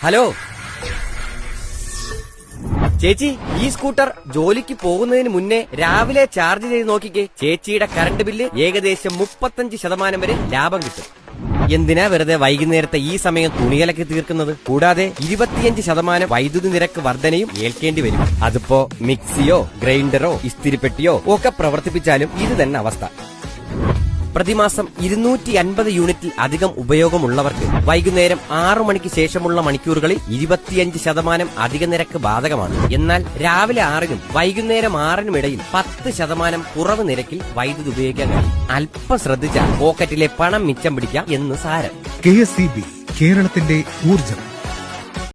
Hello ചേച്ചി, ഈ scooter ജോലിക്ക് പോകുന്നതിന് മുന്നേ രാവിലെ ചാർജ് ചെയ്ത് നോക്കിക്കേ. ചേച്ചിയുടെ കറണ്ട് ബില്ല് ഏകദേശം 35% വരെ ലാഭം കിട്ടും. എന്തിനാ വെറുതെ വൈകുന്നേരത്തെ ഈ സമയം തുണികലക്കി തീർക്കുന്നത്? കൂടാതെ 25% വൈദ്യുതി നിരക്ക് വർധനയും ഏൽക്കേണ്ടി വരും. അതിപ്പോ മിക്സിയോ ഗ്രൈൻഡറോ ഇസ്തിരിപ്പെട്ടിയോ ഒക്കെ പ്രവർത്തിപ്പിച്ചാലും ഇത് തന്നെ അവസ്ഥ. പ്രതിമാസം 250 യൂണിറ്റിൽ അധികം ഉപയോഗമുള്ളവർക്ക് വൈകുന്നേരം 6 മണിക്ക് ശേഷമുള്ള മണിക്കൂറുകളിൽ 25% അധിക നിരക്ക് ബാധകമാണ്. എന്നാൽ രാവിലെ 6-നും വൈകുന്നേരം 6-നും ഇടയിൽ 10% കുറവ് നിരക്കിൽ വൈദ്യുതി ഉപയോഗിക്കാൻ കഴിയും. അല്പം ശ്രദ്ധിച്ചാൽ പോക്കറ്റിലെ പണം മിച്ചം പിടിക്കാം എന്ന് സാരം. KSEB, കേരളത്തിന്റെ ഊർജ്ജം.